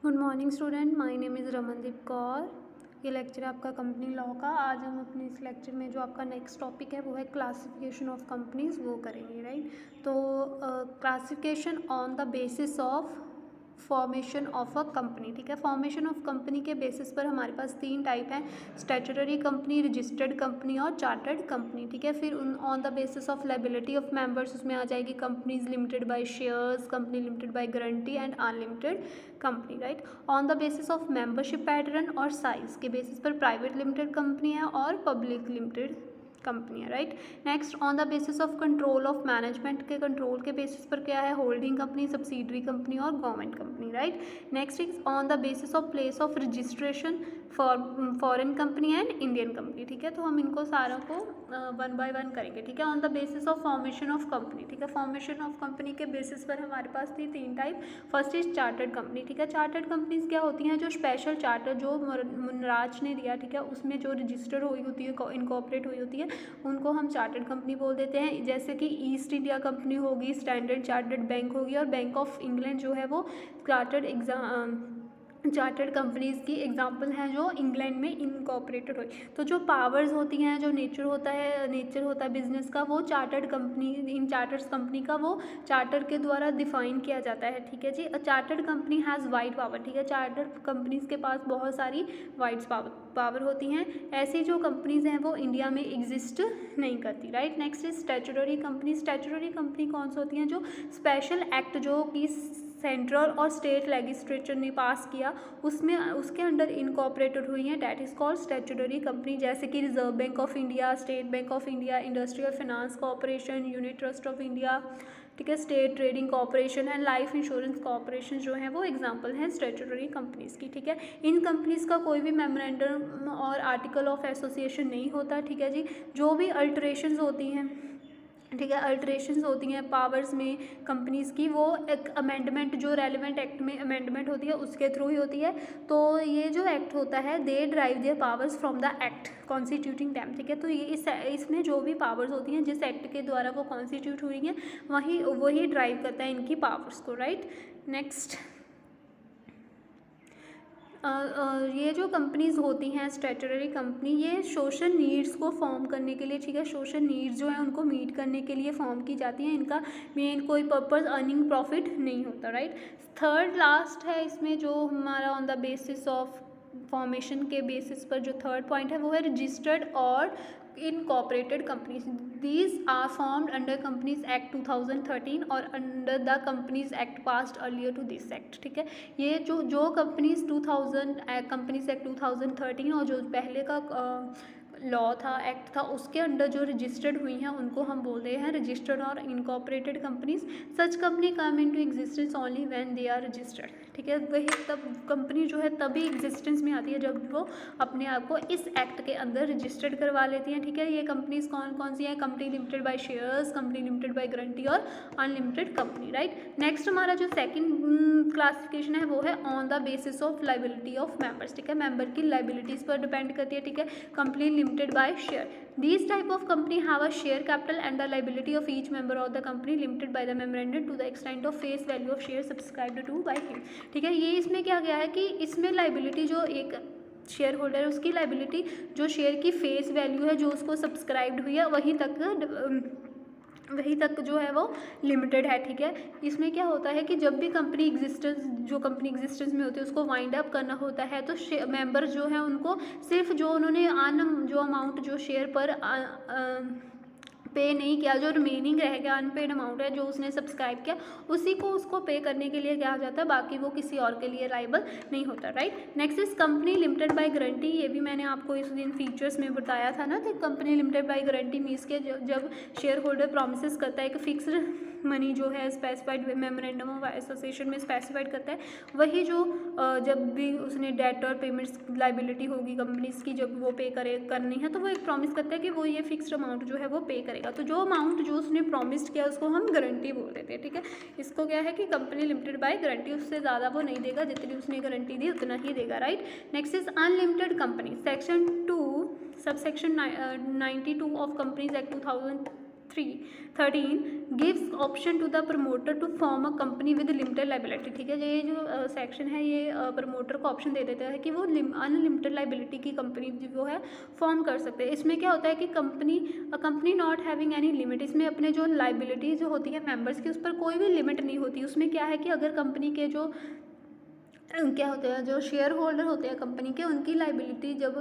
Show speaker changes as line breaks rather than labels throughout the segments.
Good morning student, my name is Ramandeep Kaur. ये lecture है आपका कंपनी लॉ का। आज हम अपने इस लेक्चर में जो आपका नेक्स्ट टॉपिक है वो है क्लासिफिकेशन ऑफ कंपनीज, वो करेंगे, राइट। तो classification on the basis of formation of a company, ठीक है। फॉर्मेशन ऑफ कंपनी के बेसिस पर हमारे पास 3 टाइप हैं, स्टैट्यूटरी कंपनी, रजिस्टर्ड कंपनी और चार्टर्ड कंपनी, ठीक है। फिर on the basis of liability of members उसमें आ जाएगी companies limited by shares, company limited by guarantee and unlimited company, right. On the basis of membership pattern और size के basis पर private limited company है और पब्लिक लिमिटेड कंपनी है, right. Next on the basis of control of management के control के basis पर क्या है, होल्डिंग कंपनी, सब्सिडरी कंपनी और government company, right. Next is on the basis of place of registration foreign company and Indian company, ठीक है। तो हम इनको सारों को वन बाय वन करेंगे, ठीक है। On the basis of formation of company, ठीक है। फॉर्मेशन ऑफ कंपनी के बेसिस पर हमारे पास थी 3 type. First is chartered company, ठीक है। चार्टर्ड कंपनीज क्या होती हैं, जो स्पेशल चार्टर जो मुनराज ने दिया, ठीक है, उसमें जो रजिस्टर हुई होती है, इनकॉर्पोरेट हुई होती है, उनको हम चार्टर्ड कंपनी बोल देते हैं। जैसे कि ईस्ट इंडिया कंपनी होगी, स्टैंडर्ड चार्टर्ड बैंक होगी और बैंक ऑफ इंग्लैंड जो है वो चार्टर्ड कंपनीज़ की एग्जांपल हैं जो इंग्लैंड में इनकॉर्पोरेटेड हुई। तो जो पावर्स होती हैं, जो नेचर होता है बिजनेस का, वो चार्टर्ड कंपनी, इन चार्टर्ड कंपनी का वो चार्टर के द्वारा डिफाइन किया जाता है, ठीक है जी। Chartered company has wide power, ठीक है। चार्टर्ड कंपनीज़ के पास बहुत सारी वाइड पावर होती हैं। ऐसी जो कंपनीज़ हैं वो इंडिया में एग्जिस्ट नहीं करती, right. Next is statutory company. Statutory company कौन सी होती हैं, जो स्पेशल एक्ट जो कि सेंट्रल और स्टेट लेजिस्लेचर ने पास किया उसमें उसके अंडर इनकॉर्पोरेटेड हुई हैं, that is called statutory company. जैसे कि reserve bank of India, state bank of India, industrial finance corporation, unit trust of India, ठीक है, state trading corporation and life insurance corporation जो है वो एग्जांपल हैं स्टैट्यूटरी कंपनीज़ की, ठीक है। इन कंपनीज़ का कोई भी मेमोरेंडम और आर्टिकल ऑफ एसोसिएशन नहीं होता, ठीक है जी। जो भी अल्टरेशंस होती हैं, ठीक है, अल्टरेशंस होती हैं पावर्स में कंपनीज़ की, वो एक अमेंडमेंट जो रेलिवेंट एक्ट में अमेंडमेंट होती है उसके थ्रू ही होती है। तो ये जो एक्ट होता है, they drive there powers from the act constituting them, ठीक है। तो ये इसमें जो भी पावर्स होती हैं जिस एक्ट के द्वारा वो कॉन्स्टिट्यूट हुई हैं वही ड्राइव करता है इनकी पावर्स को, राइट। नेक्स्ट ये जो कंपनीज़ होती हैं स्टैट्यूटरी कंपनी, ये सोशल नीड्स को फॉर्म करने के लिए, ठीक है, सोशल नीड्स जो है उनको मीट करने के लिए फॉर्म की जाती हैं। इनका मेन कोई पर्पस अर्निंग प्रॉफिट नहीं होता, राइट। थर्ड लास्ट है इसमें जो हमारा on the basis of formation के बेसिस पर जो थर्ड पॉइंट है वो है रजिस्टर्ड और incorporated companies. These are formed under companies act 2013 और under the companies act passed earlier to this act, ठीक है। ये जो कंपनीज 2000 कंपनीज एक्ट 2013 और जो पहले का लॉ था, एक्ट था, उसके अंडर जो रजिस्टर्ड हुई हैं उनको हम बोल रहे हैं रजिस्टर्ड और incorporated companies. Such company come into existence only when they are registered, ठीक है। वही तब कंपनी जो है तभी एग्जिस्टेंस में आती है जब वो अपने आप को इस एक्ट के अंदर रजिस्टर्ड करवा लेती हैं, ठीक है। ये कंपनीज कौन कौन सी हैं, company limited by shares, company limited by guarantee और अनलिमिटेड कंपनी, राइट। नेक्स्ट हमारा जो सेकंड क्लासिफिकेशन है वो है on the basis of liability of members, ठीक है। मेंबर की लायबिलिटीज़ पर डिपेंड करती है, ठीक है। Company limited by share, these type of company have a share capital and the liability of each member of the company limited by the memorandum to the extent of face value of share subscribed to by him, ठीक है। ये इसमें क्या गया है कि इसमें liability जो एक शेयर होल्डर है उसकी लायबिलिटी जो शेयर की फेस वैल्यू है जो उसको सब्सक्राइब्ड हुई है वही तक जो है वो लिमिटेड है, ठीक है। इसमें क्या होता है कि जब भी कंपनी एग्जिस्टेंस में होती है उसको वाइंड अप करना होता है तो मेंबर जो है उनको सिर्फ जो उन्होंने जो अमाउंट जो शेयर पर पे नहीं किया, जो रिमेनिंग रह गया अनपेड अमाउंट है जो उसने सब्सक्राइब किया, उसी को उसको पे करने के लिए क्या जाता है, बाकी वो किसी और के लिए लाइबल नहीं होता, right. Next is company limited by guarantee. ये भी मैंने आपको इस दिन फीचर्स में बताया था ना कि company limited by guarantee means के जब शेयर होल्डर प्रोमिस करता है कि फिक्स्ड मनी जो है स्पेसिफाइड मेमोरेंडम ऑफ एसोसिएशन में स्पेसिफाइड करता है, वही जो जब भी उसने डेट और पेमेंट्स लाइबिलिटी होगी कंपनीज की जब वो पे करनी है तो वो एक प्रॉमिस करता है कि वो ये फिक्स्ड अमाउंट जो है वो पे करेगा। तो जो अमाउंट जो उसने प्रॉमिस किया उसको हम गारंटी बोल देते हैं, ठीक है। इसको क्या है कि कंपनी लिमिटेड बाय गारंटी, उससे ज़्यादा वो नहीं देगा, जितनी उसने गारंटी दी उतना ही देगा, right. Next is unlimited company. Section 2 subsection 92 of companies act 2000 13 gives option to the promoter to form a company with limited liability. ठीक है, ये जो सेक्शन है ये प्रमोटर को ऑप्शन दे देता है कि वो अनलिमिटेड लाइबिलिटी की कंपनी जो है फॉर्म कर सकते हैं। इसमें क्या होता है कि company not having any limit, इसमें अपने जो लाइबिलिटी जो होती है मेंबर्स की उस पर कोई भी लिमिट नहीं होती। उसमें क्या है कि अगर कंपनी के जो क्या होते हैं, जो शेयर होल्डर होते हैं कंपनी के, उनकी लाइबिलिटी जब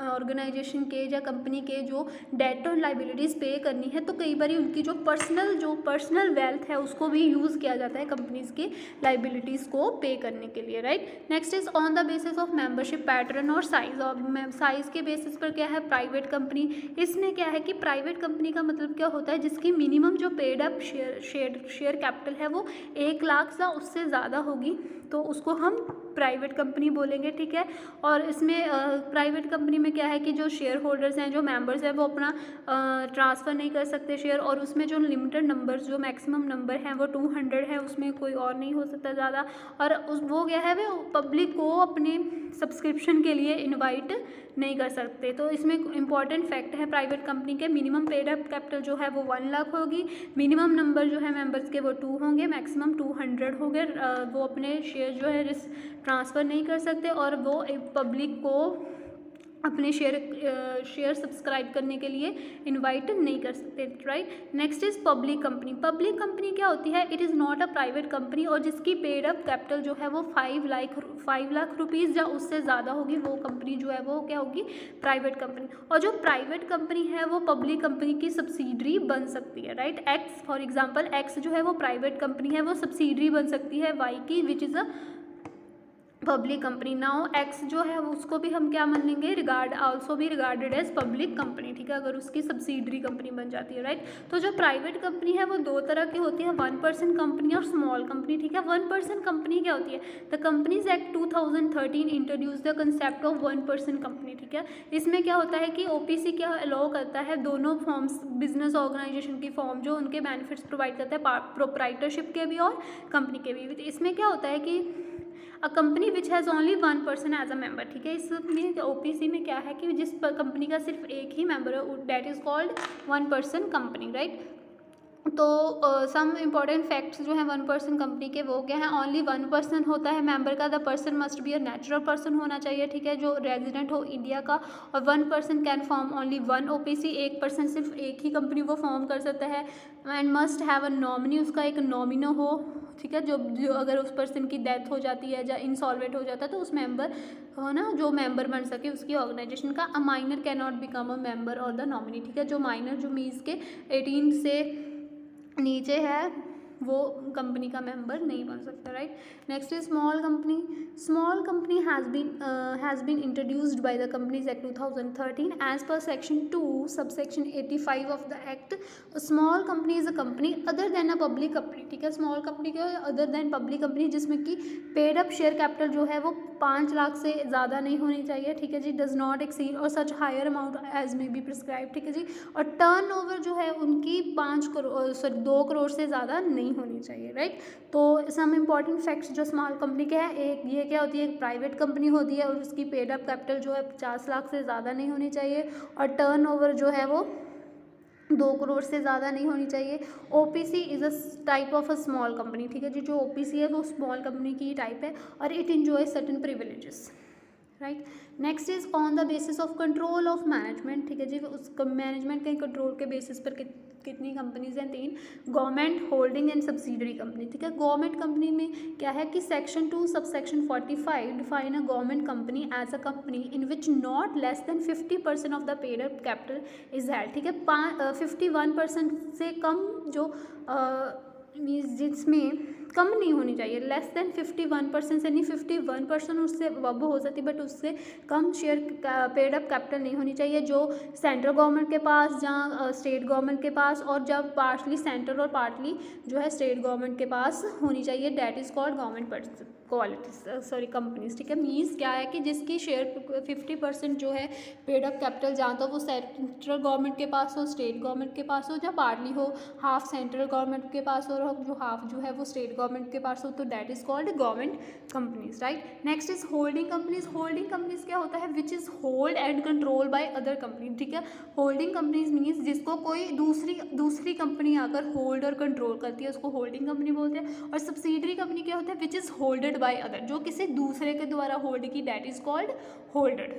ऑर्गेनाइजेशन के या कंपनी के जो डेट और लाइबिलिटीज़ पे करनी है, तो कई बार उनकी जो पर्सनल वेल्थ है उसको भी यूज़ किया जाता है कंपनीज़ की लाइबिलिटीज़ को पे करने के लिए, right. Next is on the basis of membership pattern और साइज। और साइज़ के बेसिस पर क्या है, प्राइवेट कंपनी। इसमें क्या है कि प्राइवेट कंपनी का मतलब क्या होता है, जिसकी मिनिमम जो पेड अप शेयर कैपिटल है वो 1 लाख से उससे ज़्यादा होगी, तो उसको हम प्राइवेट कंपनी बोलेंगे, ठीक है। और इसमें प्राइवेट कंपनी में क्या है कि जो शेयर होल्डर्स हैं, जो मेंबर्स हैं, वो अपना ट्रांसफ़र नहीं कर सकते शेयर, और उसमें जो लिमिटेड नंबर, जो मैक्सिमम नंबर हैं वो 200 है, उसमें कोई और नहीं हो सकता ज़्यादा। और वो क्या है, वो पब्लिक को अपने सब्सक्रिप्शन के लिए इनवाइट नहीं कर सकते। तो इसमें इंपॉर्टेंट फैक्ट है प्राइवेट कंपनी के, मिनिमम पेड अप कैपिटल जो है वो 1 लाख होगी, मिनिमम नंबर जो है मेंबर्स के वो 2 होंगे, मैक्सिमम 200 होंगे। वो अपने शेयर जो है ट्रांसफ़र नहीं कर सकते, और वो पब्लिक को अपने शेयर सब्सक्राइब करने के लिए इनवाइट नहीं कर सकते, right. Next is public company. Public company क्या होती है, it is not a private company, और जिसकी पेड अप कैपिटल जो है वो 5 लाख रुपीज़ या उससे ज़्यादा होगी, वो कंपनी जो है वो क्या होगी, प्राइवेट कंपनी। और जो प्राइवेट कंपनी है वो पब्लिक कंपनी की सब्सिडरी बन सकती है, right. X for example, x जो है वो प्राइवेट कंपनी है, वो सब्सिडरी बन सकती है वाई की, which is a public company. Now x जो है उसको भी हम क्या मान लेंगे, आल्सो भी रिगार्डेड एज पब्लिक कंपनी, ठीक है, अगर उसकी सब्सिडरी कंपनी बन जाती है, राइट। तो जो प्राइवेट कंपनी है वो 2 तरह की होती है, 1% कंपनी और स्मॉल कंपनी, ठीक है। 1% कंपनी क्या होती है, the companies act 2013 introduce the concept of 1% company, ठीक है। इसमें क्या होता है कि ओपीसी क्या अलाउ करता है, दोनों फॉर्म्स, बिजनेस ऑर्गेनाइजेशन की फॉर्म जो उनके बेनिफिट्स प्रोवाइड करता है, प्रोप्राइटरशिप के भी और कंपनी के भी। इसमें क्या होता है कि a company which has only 1% as a member, ठीक है। इसमें ओपीसी में क्या है कि जिस कंपनी का सिर्फ एक ही मेंबर है, that is called 1% company, right. तो सम इम्पॉर्टेंट फैक्ट्स जो हैं 1% कंपनी के, वो क्या है, ओनली 1% होता है मेंबर का, the person must be a natural person होना चाहिए, ठीक है, जो रेजिडेंट हो इंडिया का, और 1% कैन फॉर्म ओनली 1 ओपीसी, 1% सिर्फ एक ही कंपनी वो फॉर्म कर सकता है, and must have a nominee, उसका एक नॉमिनो हो, ठीक है, जो अगर उस पर्सन की डेथ हो जाती है या इंसॉल्वेंट हो जाता है तो उस मेंबर हो ना, जो मेंबर बन सके उसकी ऑर्गेनाइजेशन का। A minor can not become a member और द नॉमिनी, ठीक है, जो माइनर, जो मीन्स के 18 से नीचे है, वो कंपनी का मेंबर नहीं बन सकता, right. Next is small company. Small company has been introduced by the companies act 2013 as per section 2 subsection 85 of the act. Small company is a company other than a public company, ठीक है। Small company क्या है, other than public company, जिसमें कि paid up share capital जो है वो 5 लाख से ज़्यादा नहीं होनी चाहिए, ठीक है जी, डज नॉट एक्सीड और such higher amount as may be prescribe, ठीक है जी। और टर्नओवर जो है उनकी 2 करोड़ से ज़्यादा नहीं होनी चाहिए, राइट। तो सम इम्पॉर्टेंट फैक्ट्स जो स्मॉल कंपनी के हैं, एक ये क्या होती है, एक प्राइवेट कंपनी होती है और उसकी पेड अप कैपिटल जो है 50 लाख से ज़्यादा नहीं होनी चाहिए, और टर्नओवर जो है वो 2 करोड़ से ज़्यादा नहीं होनी चाहिए। OPC is a type of a small company, ठीक है जी, जो ओपीसी है वो स्मॉल कंपनी की टाइप है, और it enjoy certain privileges, right. Next is on the basis of control of management, ठीक है जी, उस मैनेजमेंट के कंट्रोल के बेसिस पर कितनी कंपनीज हैं, 3, government, holding and subsidiary company, ठीक है। गवर्नमेंट कंपनी में क्या है कि section 2 subsection 45 define a government company as a company in which not less than 50% of the paid up capital is held, ठीक है। 51% से कम जो जिसमें कम नहीं होनी चाहिए, लेस देन 51% से नहीं, 51% उससे अब हो सकती, बट उससे कम शेयर पेड अप कैपिटल नहीं होनी चाहिए, जो सेंट्रल गवर्नमेंट के पास, जहाँ स्टेट गवर्नमेंट के पास, और जब पार्टली सेंट्रल और पार्टली जो है स्टेट गवर्नमेंट के पास होनी चाहिए, that is called government companies, ठीक है। मीन्स क्या है कि जिसकी शेयर 50% जो है पेड अप कैपिटल, जहाँ तो वो सेंट्रल गवर्नमेंट के पास हो, स्टेट गवर्नमेंट के पास हो, या पार्टली हो, हाफ सेंट्रल गवर्नमेंट के पास हो और जो हाफ जो है वो स्टेट गवर्नमेंट के पास हो, तो that is called government companies, right. Next is holding companies. Holding companies क्या होता है? Which is hold and control by other company, ठीक है। होल्डिंग कंपनीज मीन्स जिसको कोई दूसरी कंपनी आकर होल्ड और कंट्रोल करती है, उसको होल्डिंग कंपनी बोलते हैं। और सब्सिडरी कंपनी क्या होता है? Which is holded by other, जो किसी दूसरे के द्वारा होल्ड की, दैट इज कॉल्ड होल्डेड,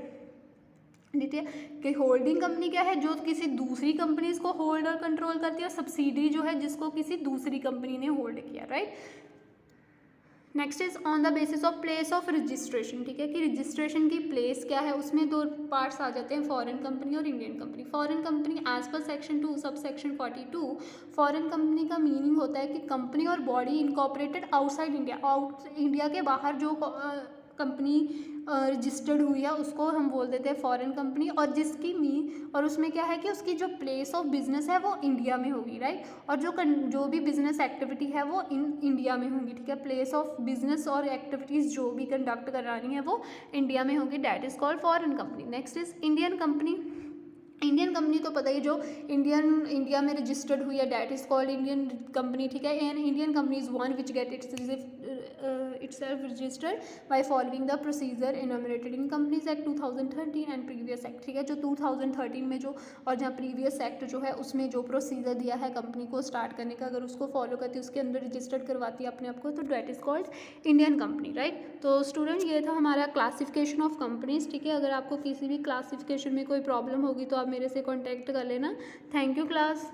ठीक है। कि होल्डिंग कंपनी क्या है? जो किसी दूसरी कंपनीज को होल्ड और कंट्रोल करती है, और सब्सिडरी जो है जिसको किसी दूसरी कंपनी ने होल्ड किया, right. Next is on the basis of place of registration, ठीक है। कि रजिस्ट्रेशन की प्लेस क्या है, उसमें दो पार्ट्स आ जाते हैं, फॉरेन कंपनी और Indian company. Foreign company as per section 2 sub section 42, foreign company का मीनिंग होता है कि कंपनी और body incorporated outside India, India के बाहर जो कंपनी रजिस्टर्ड हुई है उसको हम बोल देते हैं फॉरेन कंपनी, और और उसमें क्या है कि उसकी जो प्लेस ऑफ बिजनेस है वो इंडिया में होगी, राइट। और जो भी बिजनेस एक्टिविटी है वो इंडिया में होगी, ठीक है। प्लेस ऑफ बिजनेस और एक्टिविटीज़ जो भी कंडक्ट करानी है वो इंडिया में होगी, that is called foreign company. Next is Indian company. Indian company तो पता ही, जो इंडिया में रजिस्टर्ड हुई है, that is called Indian company, ठीक है। And Indian company is one which get itself registered by following the procedure enumerated in Companies Act 2013 and previous act, ठीक है। जो 2013 में जो और जहाँ प्रीवियस एक्ट जो है उसमें जो प्रोसीजर दिया है कंपनी को स्टार्ट करने का, अगर उसको फॉलो करती है, उसके अंदर रजिस्टर्ड करवाती है अपने आप को, तो that is called Indian company, right. तो स्टूडेंट ये था हमारा क्लासिफिकेशन ऑफ कंपनीज, ठीक है। अगर आपको किसी भी क्लासिफिकेशन में कोई प्रॉब्लम होगी तो आप मेरे से कॉन्टैक्ट कर लेना। Thank you class.